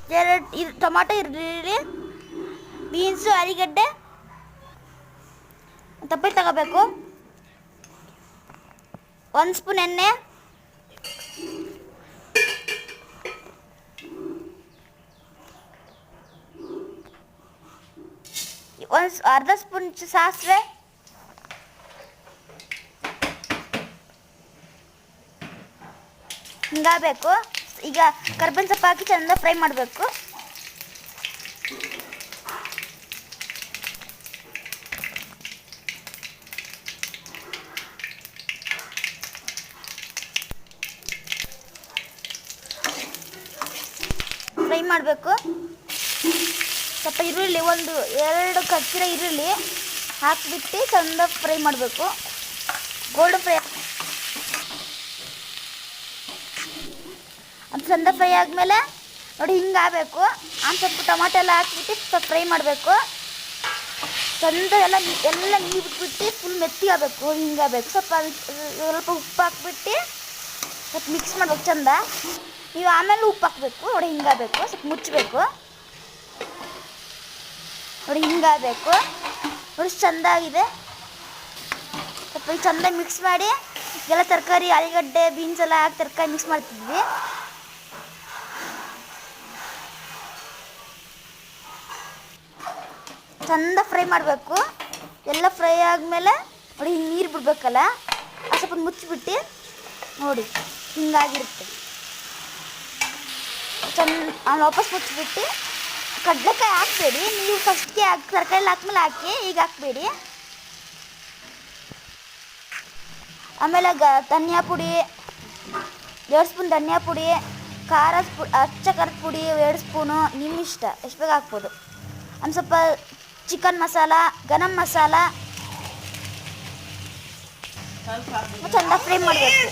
2 tomato ಈರುಳ್ಳಿ, beans, ಆಲೂಗಡ್ಡೆ ತಪ್ಪಲಿ ತಗೋಬೇಕು. 1 ಸ್ಪೂನ್ ಎಣ್ಣೆ, 1/2 ಸ್ಪೂನ್ ಸಾಸಿವೆ, ಹಿಂಗಾಗಬೇಕು. ಈಗ ಕರ್ಬೇವಿನ ಸೊಪ್ಪು ಹಾಕಿ ಚೆಂದ ಫ್ರೈ ಮಾಡಬೇಕು. ಫ್ರೈ ಮಾಡಬೇಕು. ಸ್ವಲ್ಪ ಈರುಳ್ಳಿ 1-2 ಕಚ್ಚಿರೋ ಈರುಳ್ಳಿ ಹಾಕಿಬಿಟ್ಟು ಚೆಂದ ಫ್ರೈ ಮಾಡಬೇಕು. ಗೋಲ್ಡ್ ಫ್ರೈ ಅದು ಚೆಂದ ಫ್ರೈ ಆದಮೇಲೆ ನೋಡಿ ಹಿಂಗಾಗಬೇಕು. ಸ್ವಲ್ಪ ಟೊಮಾಟೊ ಎಲ್ಲ ಹಾಕಿಬಿಟ್ಟು ಸ್ವಲ್ಪ ಫ್ರೈ ಮಾಡಬೇಕು. ಚೆಂದ ಎಲ್ಲ ನೀರು ಬಿಟ್ಬಿಟ್ಟು ಫುಲ್ ಮೆತ್ತಿ ಆಗಬೇಕು. ಹಿಂಗಾಗಬೇಕು. ಸ್ವಲ್ಪ ಉಪ್ಪು ಹಾಕ್ಬಿಟ್ಟು ಸ್ವಲ್ಪ ಮಿಕ್ಸ್ ಮಾಡ್ಬೇಕು ಚೆಂದ. ನೀವು ಆಮೇಲೆ ಉಪ್ಪು ಹಾಕಬೇಕು. ನೋಡಿ ಹಿಂಗಾಗಬೇಕು. ಸ್ವಲ್ಪ ಮುಚ್ಚಬೇಕು. ನೋಡಿ ಹಿಂಗಾಗಬೇಕು. ನೋಡಿ ಚೆಂದಾಗಿದೆ. ಸ್ವಲ್ಪ ಈಗ ಚೆಂದ ಮಿಕ್ಸ್ ಮಾಡಿ ಎಲ್ಲ ತರಕಾರಿ ಆಲೂಗಡ್ಡೆ ಬೀನ್ಸ್ ಎಲ್ಲ ಹಾಕಿ ತರಕಾರಿ ಮಿಕ್ಸ್ ಮಾಡ್ತಿದ್ವಿ. ಚೆಂದ ಫ್ರೈ ಮಾಡಬೇಕು. ಎಲ್ಲ ಫ್ರೈ ಆದಮೇಲೆ ನೋಡಿ ಹಿಂಗೆ ನೀರು ಬಿಡಬೇಕಲ್ಲ, ಅದು ಸ್ವಲ್ಪ ಮುಚ್ಚಿಬಿಟ್ಟು ನೋಡಿ ಹಿಂಗಾಗಿರುತ್ತೆ. ವಾಪಸ್ ಮುಚ್ಚಿಬಿಟ್ಟು ಕಡಲೆಕಾಯಿ ಹಾಕಬೇಡಿ. ನೀವು ಫಸ್ಟ್ಗೆ ತರಕಾರಿ ಹಾಕ್ಮೇಲೆ ಹಾಕಿ, ಈಗ ಹಾಕಬೇಡಿ. ಆಮೇಲೆ ಧನಿಯಾ ಪುಡಿ 2 ಸ್ಪೂನ್ ಧನಿಯಾ ಪುಡಿ, ಅಚ್ಚ ಖಾರದ ಪುಡಿ 2 ಸ್ಪೂನು, ನಿಮ್ಮ ಇಷ್ಟ ಎಷ್ಟು ಬೇಗ ಹಾಕ್ಬೋದು. ಒಂದು ಸ್ವಲ್ಪ ಚಿಕನ್ ಮಸಾಲ, ಗರಂ ಮಸಾಲ ಚೆಂದ ಫ್ರೈ ಮಾಡಬೇಕು.